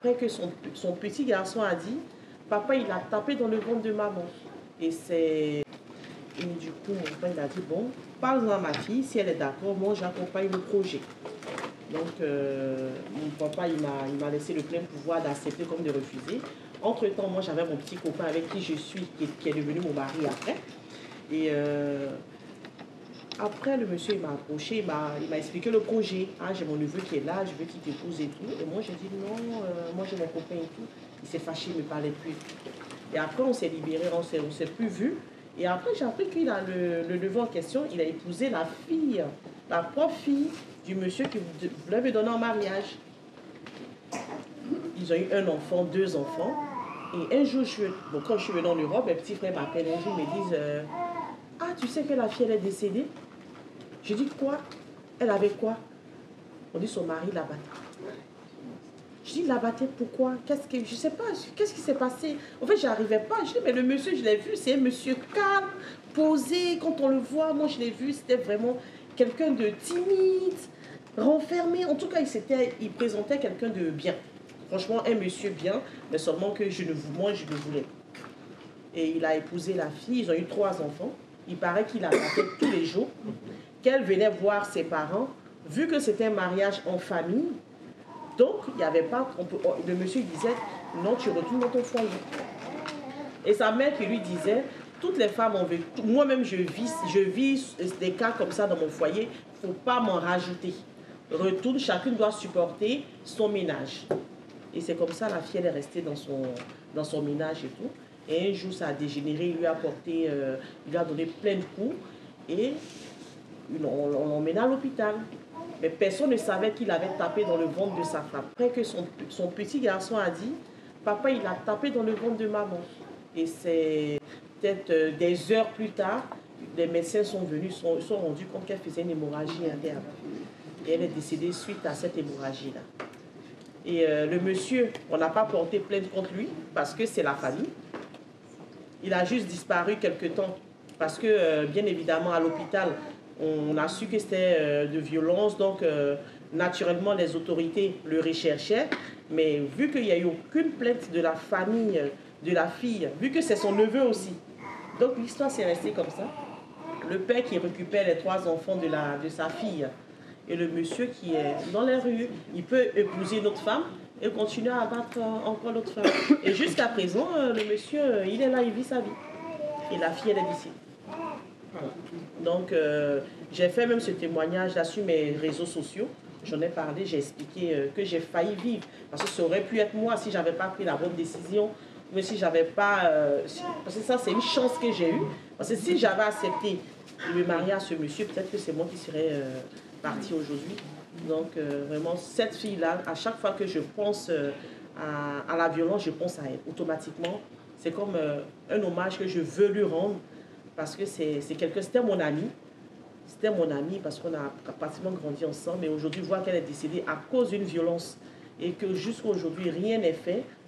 Après que son petit garçon a dit, papa il a tapé dans le ventre de maman. Et du coup mon père il a dit, bon, parle-en à ma fille, si elle est d'accord, moi j'accompagne le projet. Donc mon papa il m'a laissé le plein pouvoir d'accepter comme de refuser. Entre-temps, moi j'avais mon petit copain avec qui je suis, qui est devenu mon mari après. Et après, le monsieur, il m'a approché, il m'a expliqué le projet. Ah, j'ai mon neveu qui est là, je veux qu'il t'épouse et tout. Et moi, j'ai dit non, moi j'ai mon copain et tout. Il s'est fâché, il ne me parlait plus. Et après, on s'est libérés, on s'est plus vus. Et après, j'ai appris qu'il a le neveu en question, il a épousé la fille, la propre fille du monsieur qui voulait me donner en mariage. Ils ont eu un enfant, deux enfants. Et un jour, quand je suis venue en Europe, mes petits frères m'appellent un jour, ils me disent ah, tu sais que la fille, elle est décédée? Je dis quoi? Elle avait quoi? On dit son mari la battait. Je dis la battait pourquoi? Je sais pas, qu'est-ce qui s'est passé? En fait, j'arrivais pas. Je dis mais le monsieur, je l'ai vu, c'est un monsieur calme, posé. Quand on le voit, moi je l'ai vu, c'était vraiment quelqu'un de timide, renfermé. En tout cas, il présentait quelqu'un de bien. Franchement, un monsieur bien, mais seulement que moi je le voulais. Et il a épousé la fille, ils ont eu 3 enfants. Il paraît qu'il la battait tous les jours, qu'elle venait voir ses parents, vu que c'était un mariage en famille. Donc, il n'y avait pas... le monsieur disait, non, tu retournes dans ton foyer. Et sa mère qui lui disait, toutes les femmes ont vécu... Moi-même, je vis des cas comme ça dans mon foyer, il ne faut pas m'en rajouter. Retourne, chacune doit supporter son ménage. Et c'est comme ça, la fille, elle est restée dans son ménage et tout. Et un jour, ça a dégénéré, il lui a donné plein de coups. Et on l'emmena à l'hôpital. Mais personne ne savait qu'il avait tapé dans le ventre de sa femme. Après que son petit garçon a dit, papa il a tapé dans le ventre de maman. Et c'est peut-être des heures plus tard, les médecins sont venus, sont rendus compte qu'elle faisait une hémorragie interne. Et elle est décédée suite à cette hémorragie-là. Et le monsieur, on n'a pas porté plainte contre lui parce que c'est la famille. Il a juste disparu quelque temps parce que, bien évidemment, à l'hôpital, on a su que c'était de violence. Donc, naturellement, les autorités le recherchaient. Mais vu qu'il n'y a eu aucune plainte de la famille de la fille, vu que c'est son neveu aussi. Donc, l'histoire s'est restée comme ça. Le père qui récupère les 3 enfants de sa fille et le monsieur qui est dans les rues, il peut épouser une autre femme et continuer à abattre encore l'autre femme. Et jusqu'à présent, le monsieur, il est là, il vit sa vie. Et la fille, elle est d'ici. Donc, j'ai fait même ce témoignage-là sur mes réseaux sociaux. J'en ai parlé, j'ai expliqué que j'ai failli vivre. Parce que ça aurait pu être moi si je n'avais pas pris la bonne décision. Mais si j'avais pas... parce que ça, c'est une chance que j'ai eue. Parce que si j'avais accepté de me marier à ce monsieur, peut-être que c'est moi qui serais partie aujourd'hui. Donc, vraiment, cette fille-là, à chaque fois que je pense à la violence, je pense à elle automatiquement. C'est comme un hommage que je veux lui rendre. Parce que c'était mon ami. C'était mon ami parce qu'on a pratiquement grandi ensemble. Mais aujourd'hui, voir qu'elle est décédée à cause d'une violence et que jusqu'à aujourd'hui, rien n'est fait.